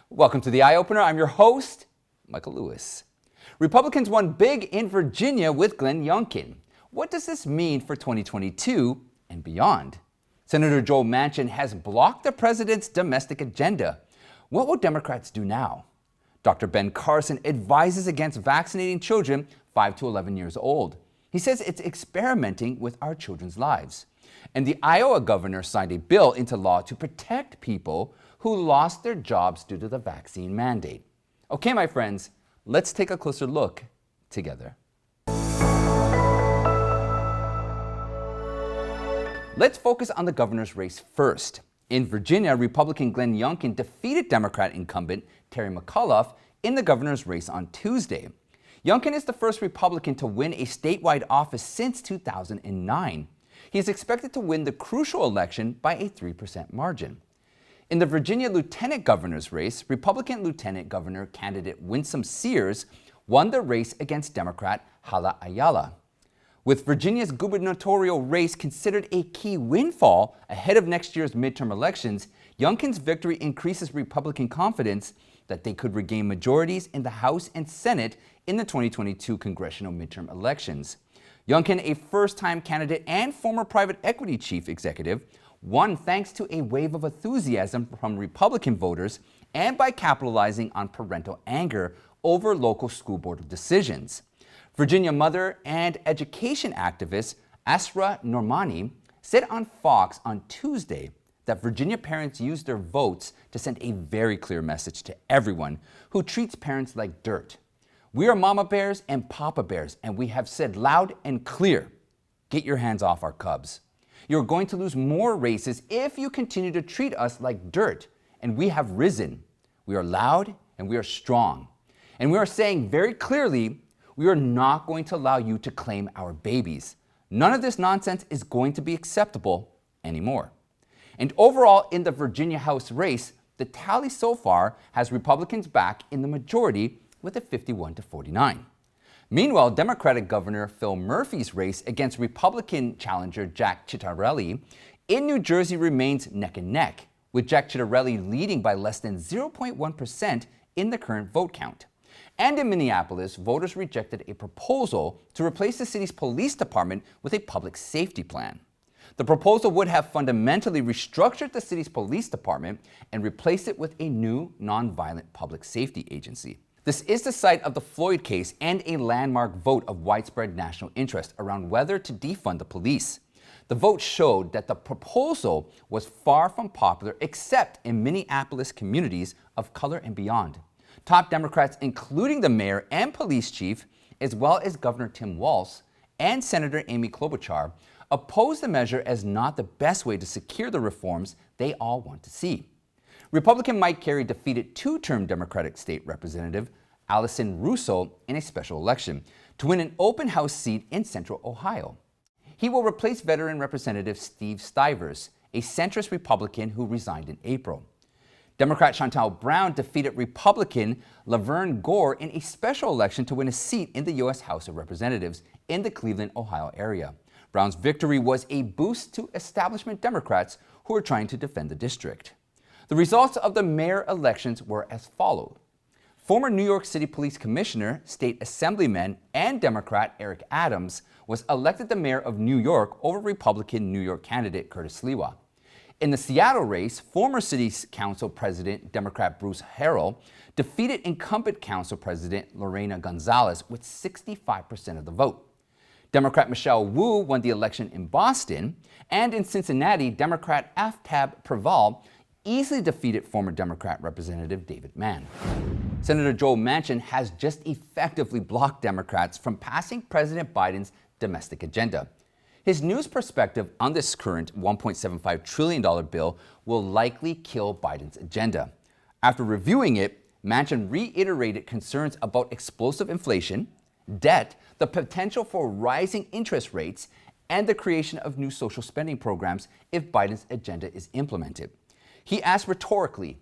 Welcome to the Eye Opener. I'm your host, Michael Lewis. Republicans won big in Virginia with Glenn Youngkin. What does this mean for 2022 and beyond? Senator Joe Manchin has blocked the president's domestic agenda. What will Democrats do now? Dr. Ben Carson advises against vaccinating children 5 to 11 years old. He says it's experimenting with our children's lives. And the Iowa governor signed a bill into law to protect people who lost their jobs due to the vaccine mandate. Okay, my friends, let's take a closer look together. Let's focus on the governor's race first. In Virginia, Republican Glenn Youngkin defeated Democrat incumbent Terry McAuliffe in the governor's race on Tuesday. Youngkin is the first Republican to win a statewide office since 2009. He is expected to win the crucial election by a 3% margin. In the Virginia lieutenant governor's race, Republican lieutenant governor candidate Winsome Sears won the race against Democrat Hala Ayala. With Virginia's gubernatorial race considered a key windfall ahead of next year's midterm elections, Youngkin's victory increases Republican confidence that they could regain majorities in the House and Senate in the 2022 congressional midterm elections. Youngkin, a first-time candidate and former private equity chief executive, won thanks to a wave of enthusiasm from Republican voters and by capitalizing on parental anger over local school board decisions. Virginia mother and education activist Asra Normani said on Fox on Tuesday that Virginia parents used their votes to send a very clear message to everyone who treats parents like dirt. We are mama bears and papa bears, and we have said loud and clear, get your hands off our cubs. You're going to lose more races if you continue to treat us like dirt, and we have risen. We are loud and we are strong. And we are saying very clearly, we are not going to allow you to claim our babies. None of this nonsense is going to be acceptable anymore. And overall, in the Virginia House race, the tally so far has Republicans back in the majority with a 51-49. Meanwhile, Democratic Governor Phil Murphy's race against Republican challenger Jack Ciattarelli in New Jersey remains neck and neck, with Jack Ciattarelli leading by less than 0.1% in the current vote count. And in Minneapolis, voters rejected a proposal to replace the city's police department with a public safety plan. The proposal would have fundamentally restructured the city's police department and replaced it with a new nonviolent public safety agency. This is the site of the Floyd case and a landmark vote of widespread national interest around whether to defund the police. The vote showed that the proposal was far from popular except in Minneapolis communities of color and beyond. Top Democrats, including the mayor and police chief, as well as Governor Tim Walz and Senator Amy Klobuchar, opposed the measure as not the best way to secure the reforms they all want to see. Republican Mike Carey defeated two-term Democratic state representative Allison Russo in a special election to win an open house seat in central Ohio. He will replace veteran Representative Steve Stivers, a centrist Republican who resigned in April. Democrat Chantal Brown defeated Republican Laverne Gore in a special election to win a seat in the U.S. House of Representatives in the Cleveland, Ohio area. Brown's victory was a boost to establishment Democrats who are trying to defend the district. The results of the mayor elections were as follows. Former New York City Police Commissioner, State Assemblyman, and Democrat Eric Adams was elected the mayor of New York over Republican New York candidate Curtis Sliwa. In the Seattle race, former City Council President Democrat Bruce Harrell defeated incumbent Council President Lorena Gonzalez with 65% of the vote. Democrat Michelle Wu won the election in Boston, and in Cincinnati, Democrat Aftab Praval easily defeated former Democrat Representative David Mann. Senator Joe Manchin has just effectively blocked Democrats from passing President Biden's domestic agenda. His news perspective on this current $1.75 trillion bill will likely kill Biden's agenda. After reviewing it, Manchin reiterated concerns about explosive inflation, debt, the potential for rising interest rates, and the creation of new social spending programs if Biden's agenda is implemented. He asked rhetorically,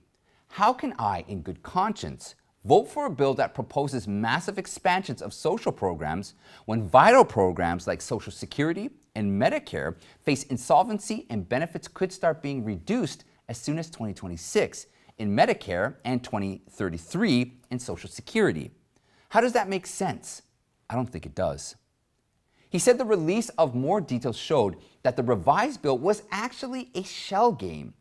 how can I, in good conscience, vote for a bill that proposes massive expansions of social programs when vital programs like Social Security and Medicare face insolvency and benefits could start being reduced as soon as 2026 in Medicare and 2033 in Social Security. How does that make sense? I don't think it does. He said the release of more details showed that the revised bill was actually a shell game,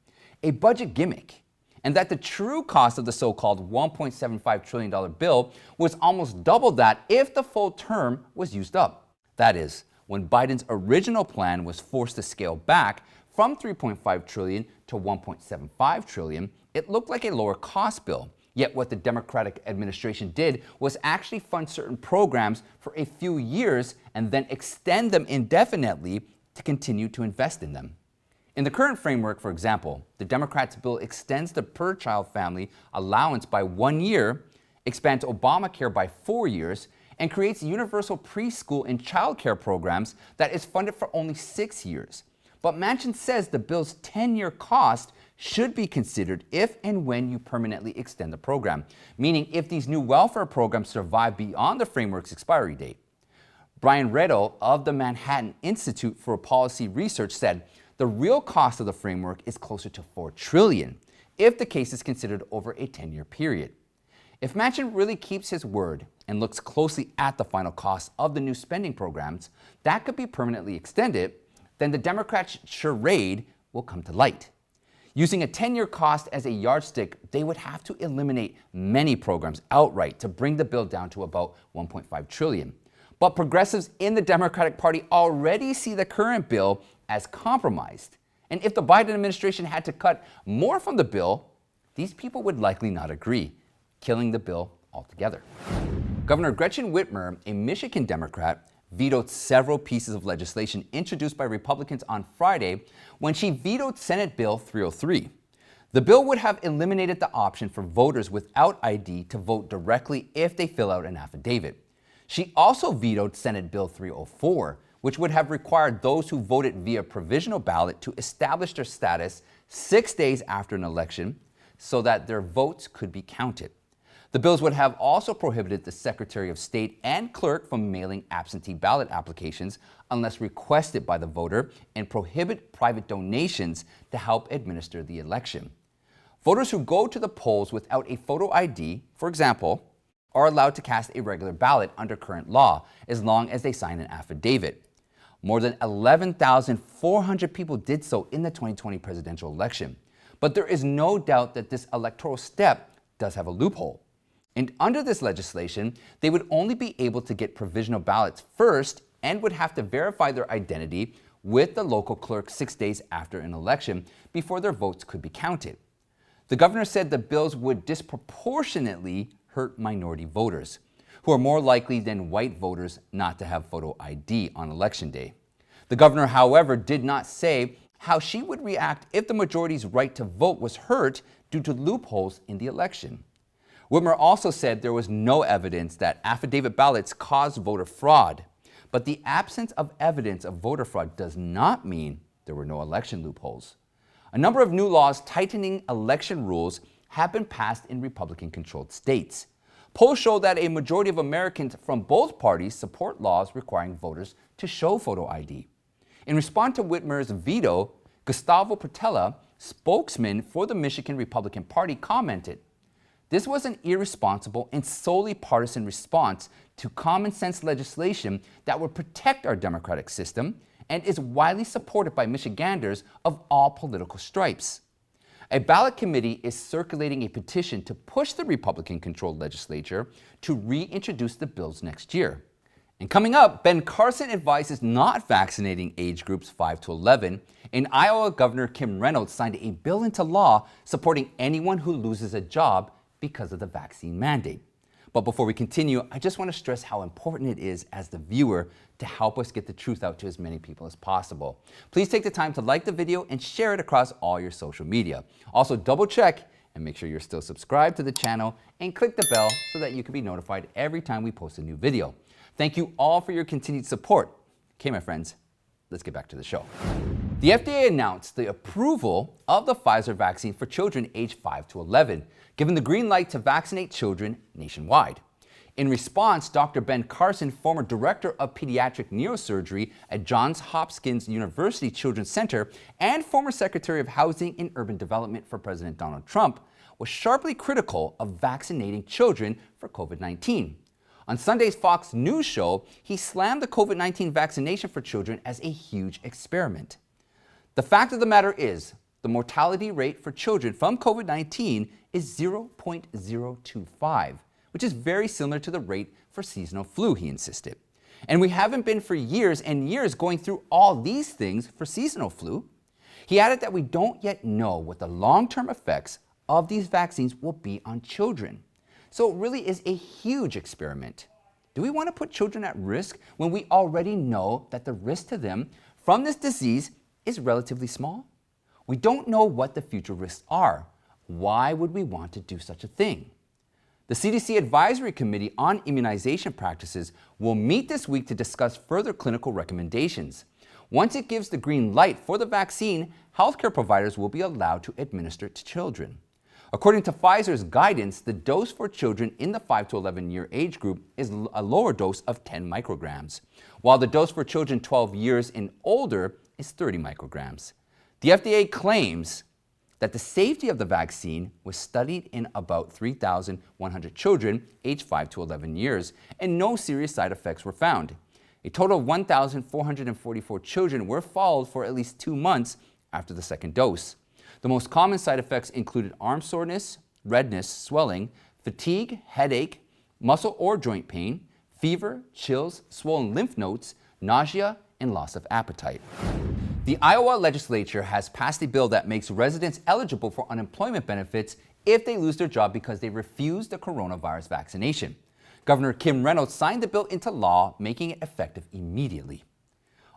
a budget gimmick, and that the true cost of the so-called $1.75 trillion bill was almost double that if the full term was used up. That is, when Biden's original plan was forced to scale back from $3.5 trillion to $1.75 trillion, it looked like a lower cost bill. Yet what the Democratic administration did was actually fund certain programs for a few years and then extend them indefinitely to continue to invest in them. In the current framework, for example, the Democrats' bill extends the per-child family allowance by 1 year, expands Obamacare by 4 years, and creates universal preschool and child care programs that is funded for only 6 years. But Manchin says the bill's 10-year cost should be considered if and when you permanently extend the program, meaning if these new welfare programs survive beyond the framework's expiry date. Brian Reynolds of the Manhattan Institute for Policy Research said the real cost of the framework is closer to $4 trillion if the case is considered over a 10-year period. If Manchin really keeps his word and looks closely at the final cost of the new spending programs that could be permanently extended, then the Democrats' charade will come to light. Using a 10-year cost as a yardstick, they would have to eliminate many programs outright to bring the bill down to about $1.5 trillion. But progressives in the Democratic Party already see the current bill as compromised. And if the Biden administration had to cut more from the bill, these people would likely not agree, killing the bill altogether. Governor Gretchen Whitmer, a Michigan Democrat, vetoed several pieces of legislation introduced by Republicans on Friday when she vetoed Senate Bill 303. The bill would have eliminated the option for voters without ID to vote directly if they fill out an affidavit. She also vetoed Senate Bill 304, which would have required those who voted via provisional ballot to establish their status 6 days after an election so that their votes could be counted. The bills would have also prohibited the Secretary of State and clerk from mailing absentee ballot applications unless requested by the voter and prohibit private donations to help administer the election. Voters who go to the polls without a photo ID, for example, are allowed to cast a regular ballot under current law as long as they sign an affidavit. More than 11,400 people did so in the 2020 presidential election. But there is no doubt that this electoral step does have a loophole. And under this legislation, they would only be able to get provisional ballots first and would have to verify their identity with the local clerk 6 days after an election before their votes could be counted. The governor said the bills would disproportionately hurt minority voters, who are more likely than white voters not to have photo ID on Election Day. The governor, however, did not say how she would react if the majority's right to vote was hurt due to loopholes in the election. Whitmer also said there was no evidence that affidavit ballots caused voter fraud, but the absence of evidence of voter fraud does not mean there were no election loopholes. A number of new laws tightening election rules have been passed in Republican-controlled states. Polls show that a majority of Americans from both parties support laws requiring voters to show photo ID. In response to Whitmer's veto, Gustavo Portela, spokesman for the Michigan Republican Party, commented, "This was an irresponsible and solely partisan response to common sense legislation that would protect our democratic system and is widely supported by Michiganders of all political stripes." A ballot committee is circulating a petition to push the Republican-controlled legislature to reintroduce the bills next year. And coming up, Ben Carson advises not vaccinating age groups 5 to 11, and Iowa Governor Kim Reynolds signed a bill into law supporting anyone who loses a job because of the vaccine mandate. But before we continue, I just want to stress how important it is as the viewer to help us get the truth out to as many people as possible. Please take the time to like the video and share it across all your social media. Also, double check and make sure you're still subscribed to the channel and click the bell so that you can be notified every time we post a new video. Thank you all for your continued support. Okay, my friends, let's get back to the show. The FDA announced the approval of the Pfizer vaccine for children aged 5 to 11, giving the green light to vaccinate children nationwide. In response, Dr. Ben Carson, former director of pediatric neurosurgery at Johns Hopkins University Children's Center and former Secretary of Housing and Urban Development for President Donald Trump, was sharply critical of vaccinating children for COVID-19. On Sunday's Fox News show, he slammed the COVID-19 vaccination for children as a huge experiment. The fact of the matter is, the mortality rate for children from COVID-19 is 0.025, which is very similar to the rate for seasonal flu, he insisted. And we haven't been for years and years going through all these things for seasonal flu. He added that we don't yet know what the long-term effects of these vaccines will be on children. So it really is a huge experiment. Do we want to put children at risk when we already know that the risk to them from this disease is relatively small? We don't know what the future risks are. Why would we want to do such a thing? The CDC Advisory Committee on Immunization Practices will meet this week to discuss further clinical recommendations. Once it gives the green light for the vaccine, healthcare providers will be allowed to administer it to children. According to Pfizer's guidance, the dose for children in the 5 to 11-year age group is a lower dose of 10 micrograms, while the dose for children 12 years and older is 30 micrograms. The FDA claims that the safety of the vaccine was studied in about 3,100 children aged 5 to 11 years, and no serious side effects were found. A total of 1,444 children were followed for at least 2 months after the second dose. The most common side effects included arm soreness, redness, swelling, fatigue, headache, muscle or joint pain, fever, chills, swollen lymph nodes, nausea, and loss of appetite. The Iowa Legislature has passed a bill that makes residents eligible for unemployment benefits if they lose their job because they refuse the coronavirus vaccination. Governor Reynolds signed the bill into law, making it effective immediately.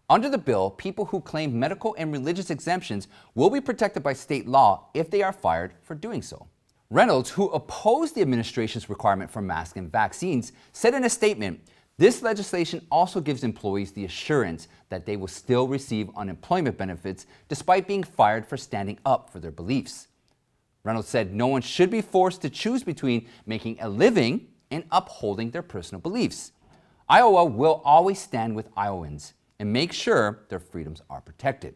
Under the bill, people who claim medical and religious exemptions will be protected by state law if they are fired for doing so. Reynolds, who opposed the administration's requirement for masks and vaccines, said in a statement, "This legislation also gives employees the assurance that they will still receive unemployment benefits despite being fired for standing up for their beliefs." Reynolds said no one should be forced to choose between making a living and upholding their personal beliefs. Iowa will always stand with Iowans and make sure their freedoms are protected.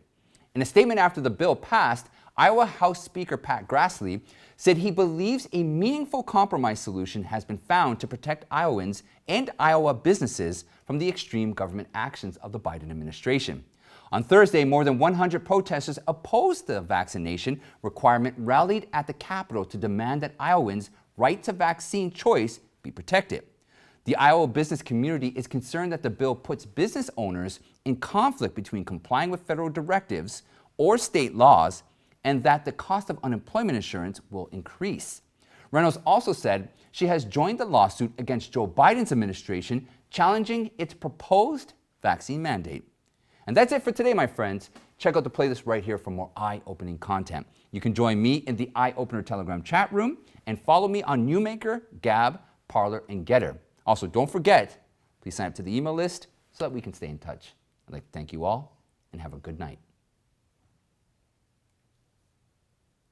In a statement after the bill passed, Iowa House Speaker Pat Grassley said he believes a meaningful compromise solution has been found to protect Iowans and Iowa businesses from the extreme government actions of the Biden administration. On Thursday, more than 100 protesters opposed the vaccination requirement rallied at the Capitol to demand that Iowans' right to vaccine choice be protected. The Iowa business community is concerned that the bill puts business owners in conflict between complying with federal directives or state laws, and that the cost of unemployment insurance will increase. Reynolds also said she has joined the lawsuit against Joe Biden's administration, challenging its proposed vaccine mandate. And that's it for today, my friends. Check out the playlist right here for more eye-opening content. You can join me in the Eye Opener Telegram chat room and follow me on Newmaker, Gab, Parler, and Getter. Also, don't forget, please sign up to the email list so that we can stay in touch. I'd like to thank you all and have a good night.